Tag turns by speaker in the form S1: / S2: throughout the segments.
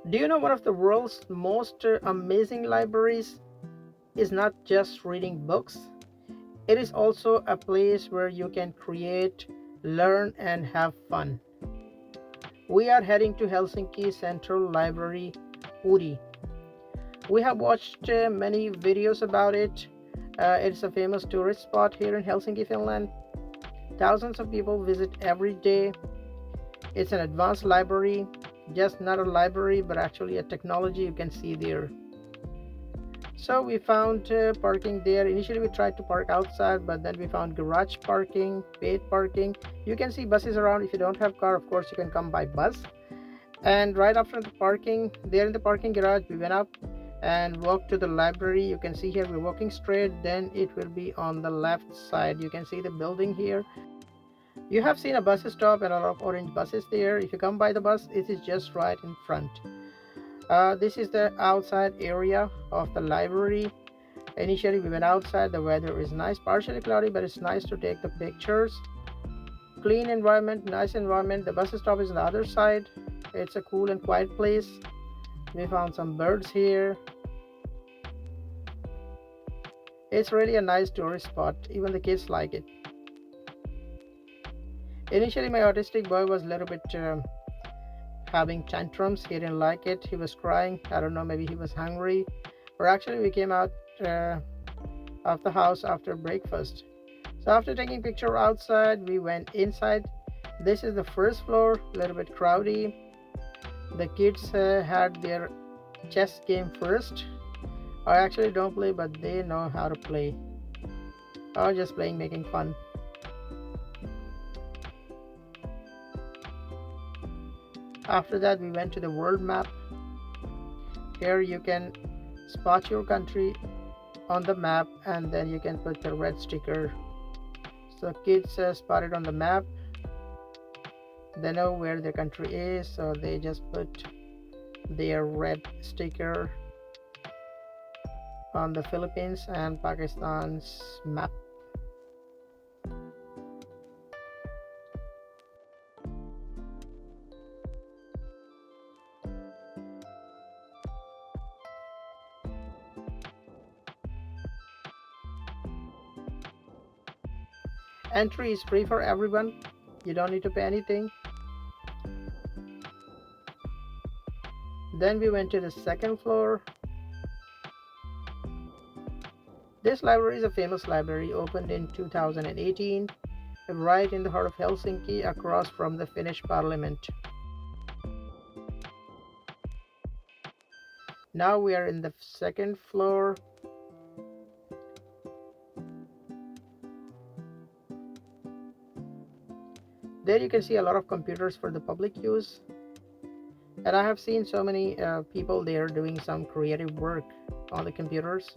S1: Do you know one of the world's most amazing libraries is not just reading books? It is also a place where you can create, learn, and have fun. We are heading to Helsinki Central Library, Oodi. We have watched many videos about it. It's a famous tourist spot here in Helsinki, Finland. Thousands of people visit every day. It's an advanced library, just not a library, but actually a technology you can see there. So we found parking there. Initially, we tried to park outside, but then we found garage parking, paid parking. You can see buses around. If you don't have car, of course, you can come by bus. And right after the parking, there in the parking garage, we went up and walked to the library. You can see here we're walking straight, then it will be on the left side. You can see the building here. You have seen a bus stop and a lot of orange buses there. If you come by the bus, it is just right in front. This is the outside area of the library. Initially, we went outside. The weather is nice, partially cloudy, but it's nice to take the pictures. Clean environment, nice environment. The bus stop is on the other side. It's a cool and quiet place. We found some birds here. It's really a nice tourist spot. Even the kids like it. Initially, my autistic boy was a little bit having tantrums. He didn't like it. He was crying. I don't know, maybe he was hungry. Or actually, we came out of the house after breakfast. So after taking picture outside, we went inside. This is the first floor, a little bit crowdy. The kids had their chess game first. I actually don't play, but they know how to play. I was just playing, making fun. After that, we went to the world map. Here you can spot your country on the map, and then you can put the red sticker. So kids spotted on the map. They know where their country is, so they just put their red sticker on the Philippines and Pakistan's map. Entry is free for everyone. You don't need to pay anything. Then we went to the second floor. This library is a famous library opened in 2018, right in the heart of Helsinki, across from the Finnish parliament. Now we are in the second floor. There you can see a lot of computers for the public use. And I have seen so many people there doing some creative work on the computers.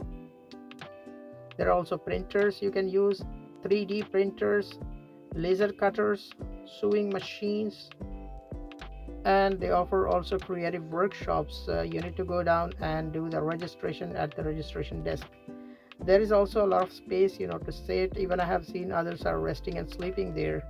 S1: There are also printers you can use, 3D printers, laser cutters, sewing machines, and they offer also creative workshops. You need to go down and do the registration at the registration desk. There is also a lot of space, to sit. Even I have seen others are resting and sleeping there.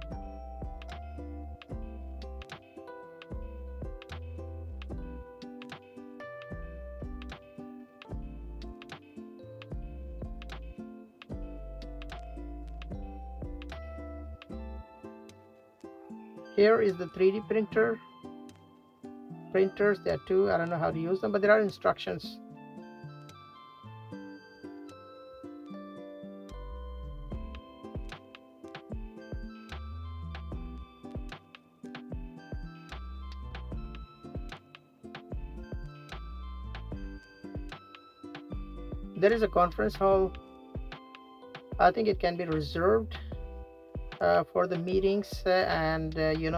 S1: Here is the 3D printer. Printers, there are two. I don't know how to use them, but there are instructions. There is a conference hall. I think it can be reserved for the meetings, and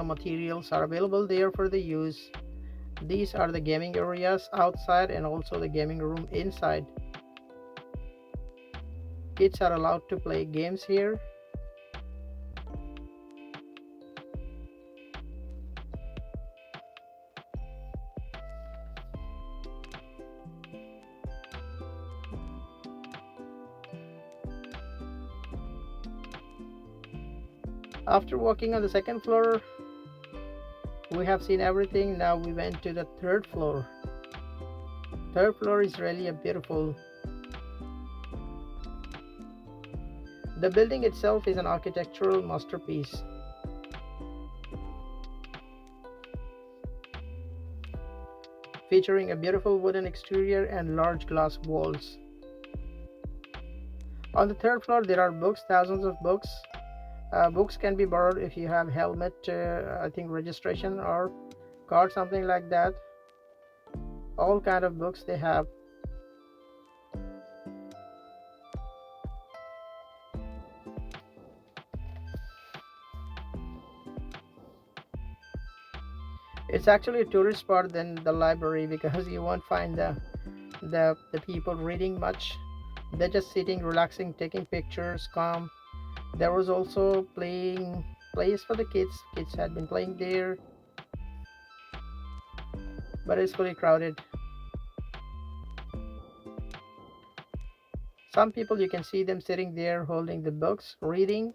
S1: materials are available there for the use. These are the gaming areas outside and also the gaming room inside. Kids are allowed to play games here. After walking on the second floor, we have seen everything. Now we went to the third floor. Third floor is really a beautiful. The building itself is an architectural masterpiece, featuring a beautiful wooden exterior and large glass walls. On the third floor, there are books, thousands of books. Books can be borrowed if you have helmet, I think registration or card, something like that. All kind of books they have. It's actually a tourist spot than the library because you won't find the people reading much. They're just sitting, relaxing, taking pictures, calm. There was also playing place for the kids. Kids had been playing there, but it's fully crowded. Some people you can see them sitting there holding the books, reading.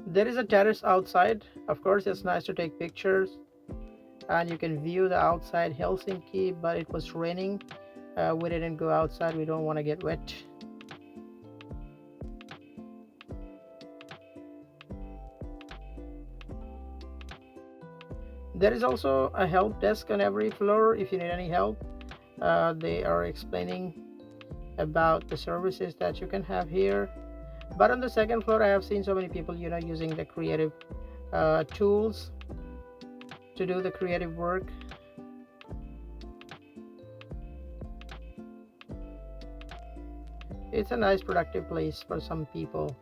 S1: There is a terrace outside. Of course, it's nice to take pictures and you can view the outside Helsinki, but it was raining. We didn't go outside. We don't want to get wet. There is also a help desk on every floor if you need any help. They are explaining about the services that you can have here. But on the second floor, I have seen so many people, using the creative tools to do the creative work. It's a nice productive place for some people,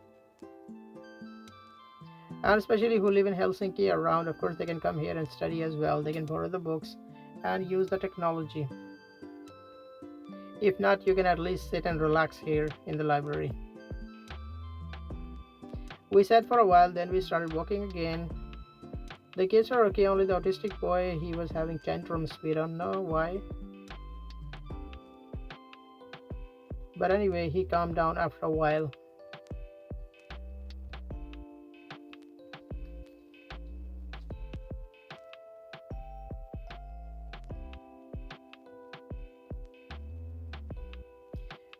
S1: and especially who live in Helsinki around, of course they can come here and study as well. They can borrow the books and use the technology. If not, you can at least sit and relax here in the library. We sat for a while, then we started walking again. The kids are okay, only the autistic boy, he was having tantrums. We don't know why. But anyway, he calmed down after a while.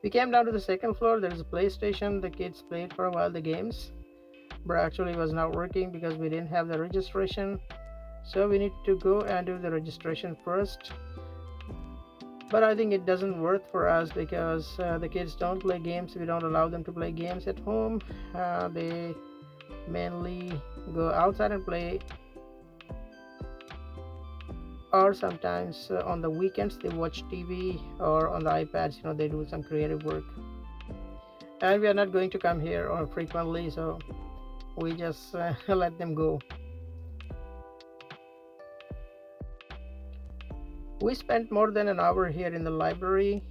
S1: We came down to the second floor. There is a PlayStation. The kids played for a while the games, but actually it was not working because we didn't have the registration. So we need to go and do the registration first. But I think it doesn't work for us because the kids don't play games. We don't allow them to play games at home. They mainly go outside and play, or sometimes on the weekends they watch TV, or on the iPads, they do some creative work. And we are not going to come here or frequently, so we just let them go. We spent more than an hour here in the library.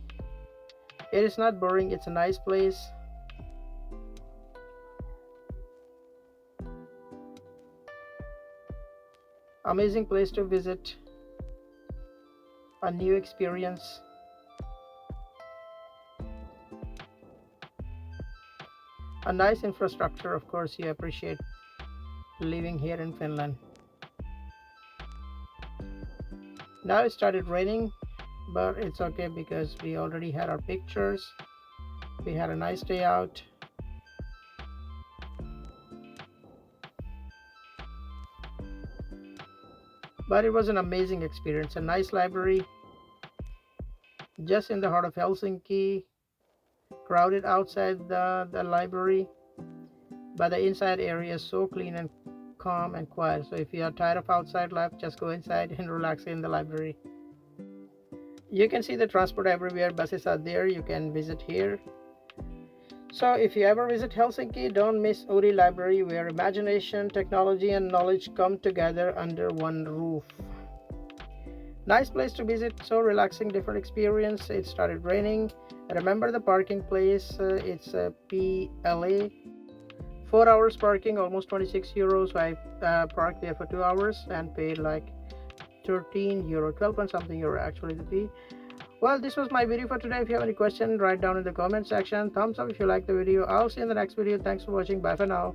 S1: It is not boring, it's a nice place. Amazing place to visit. A new experience. A nice infrastructure, of course, you appreciate living here in Finland. Now it started raining, but it's okay because we already had our pictures. We had a nice day out. But it was an amazing experience. A nice library just in the heart of Helsinki, crowded outside the library, but the inside area is so clean and calm and quiet. So if you are tired of outside life, just go inside and relax in the library. You can see the transport everywhere. Buses are there. You can visit here. So if you ever visit Helsinki, don't miss Oodi Library, where imagination, technology and knowledge come together under one roof. Nice place to visit, so relaxing, different experience. It started raining. Remember the parking place, it's a PLA. 4 hours parking, almost 26 euros. So I parked there for 2 hours and paid like 13 euro, 12 point something euro actually the fee. Well, this was my video for today. If you have any question, write down in the comment section. Thumbs up if you like the video. I'll see you in the next video. Thanks for watching. Bye for now.